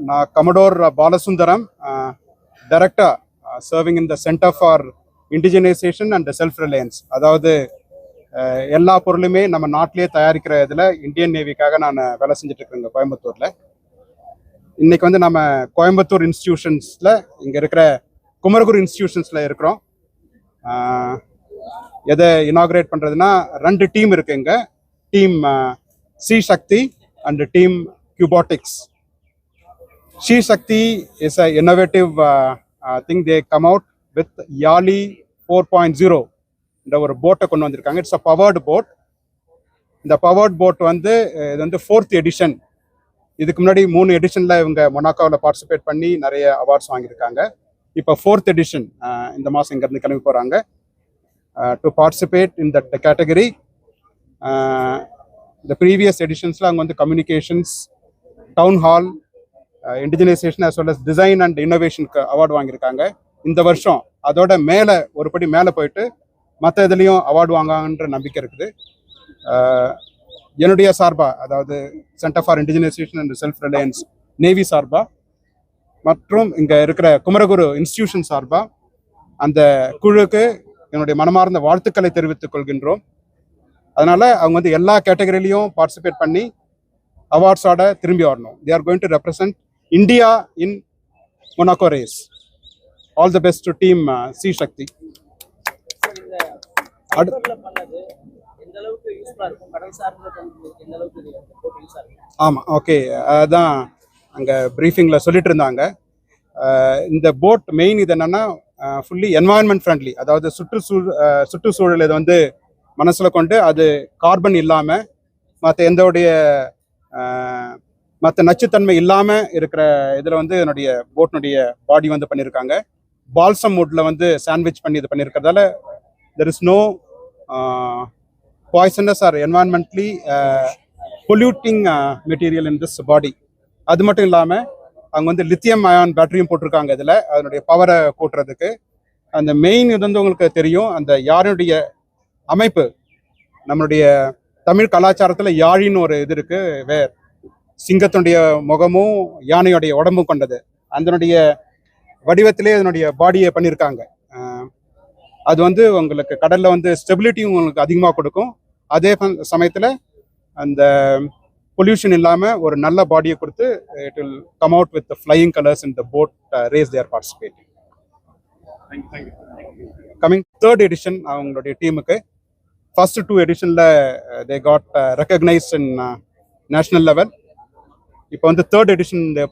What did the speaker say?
நான் Commodore Balasundaram, Director serving in the Center for Indigenization and Self-Reliance. அதாவது எல்லா பொருளுமே நம்ம நாட்டிலே தயாரிக்கிற இதில் இந்தியன் நேவிக்காக நான் வேலை செஞ்சுட்டு இருக்கேங்க கோயம்புத்தூரில். இன்னைக்கு வந்து நம்ம கோயம்புத்தூர் இன்ஸ்டிடியூஷன்ஸில் இங்கே இருக்கிற குமரகுரு இன்ஸ்டிடியூஷன்ஸில் இருக்கிறோம். எதை இனாகிரேட் பண்ணுறதுன்னா 2 டீம் இருக்கு இங்கே. Team she Shakti and team கியூபாட்டிக்ஸ். She Shakti is an innovative thing. They come out with Yali 4.0. இந்த ஒரு போட்டை கொண்டு வந்திருக்காங்க. It's a powered boat. இந்த பவர்டு போட் வந்து இது வந்து 4th எடிஷன். இதுக்கு முன்னாடி 3 எடிஷனில் இவங்க மொனாக்கோவில் பார்ட்டிசிபேட் பண்ணி நிறைய அவார்ட்ஸ் வாங்கியிருக்காங்க. இப்போ 4th எடிஷன் இந்த மாதம் இங்கேருந்து கிளம்பி போகிறாங்க to participate in that category. இந்த ப்ரீவியஸ் எடிஷன்ஸில் அவங்க வந்து communications, town hall, indigenization as well as design and இன்னோவேஷனுக்கு அவார்டு வாங்கியிருக்காங்க. இந்த வருஷம் அதோட மேலே ஒரு படி மேலே போயிட்டு மற்ற இதுலேயும் அவார்டு வாங்கன்ற நம்பிக்கை இருக்குது. என்னுடைய சார்பாக, அதாவது centre for indigenisation and self Reliance navy சார்பாக மற்றும் இங்கே இருக்கிற குமரகுரு இன்ஸ்டிடியூஷன் சார்பாக அந்த குழுக்கு என்னுடைய மனமார்ந்த வாழ்த்துக்களை தெரிவித்துக் கொள்கின்றோம். அதனால் அவங்க வந்து எல்லா கேட்டகரியிலையும் பார்ட்டிசிபேட் பண்ணி அவார்ட்ஸோட திரும்பி வரணும். They are going to represent India in Monaco race. All the best to team C Shakti. ஆமாம், ஓகே. அதான் அங்கே ப்ரீஃபிங்கில் சொல்லிட்டு இருந்தாங்க. இந்த போட் மெயின் இது என்னென்னா ஃபுல்லி என்வாயன்மெண்ட் ஃப்ரெண்ட்லி. அதாவது சுற்றுச்சூழல் இதை வந்து மனசில் கொண்டு அது கார்பன் இல்லாமல் மற்ற நச்சுத்தன்மை இல்லாமல் இருக்கிற இதில் வந்து என்னுடைய போட்னுடைய பாடி வந்து பண்ணியிருக்காங்க. பால்சம் வுட்டில் வந்து சாண்ட்விச் பண்ணி இது பண்ணியிருக்கிறதால there is no poisonous or environmentally polluting material in this body. அது மட்டும் இல்லாமல் அவங்க வந்து லித்தியம் அயான் பேட்டரியும் போட்டிருக்காங்க இதில், அதனுடைய பவரை கூட்டுறதுக்கு. அந்த மெயின் இது வந்து உங்களுக்கு தெரியும், அந்த யாருடைய அமைப்பு நம்மளுடைய தமிழ் கலாச்சாரத்தில் யாழின்னு ஒரு இது இருக்கு. சிங்கத்தினுடைய முகமும் யானையுடைய உடம்பும் கொண்டது. அதனுடைய வடிவத்திலே அதனுடைய பாடியை பண்ணியிருக்காங்க. அது வந்து உங்களுக்கு கடலில் வந்து ஸ்டெபிலிட்டியும் உங்களுக்கு அதிகமாக கொடுக்கும். அதே சமயத்தில் அந்த பொல்யூஷன் இல்லாமல் ஒரு நல்ல பாடியை கொடுத்து it will come out with flying colours in the boat race there participating. Coming 3rd edition அவங்களுடைய டீமுக்கு. First 2 எடிஷனில் they got recognized in national level. இப்போ வந்து 3rd எடிஷன்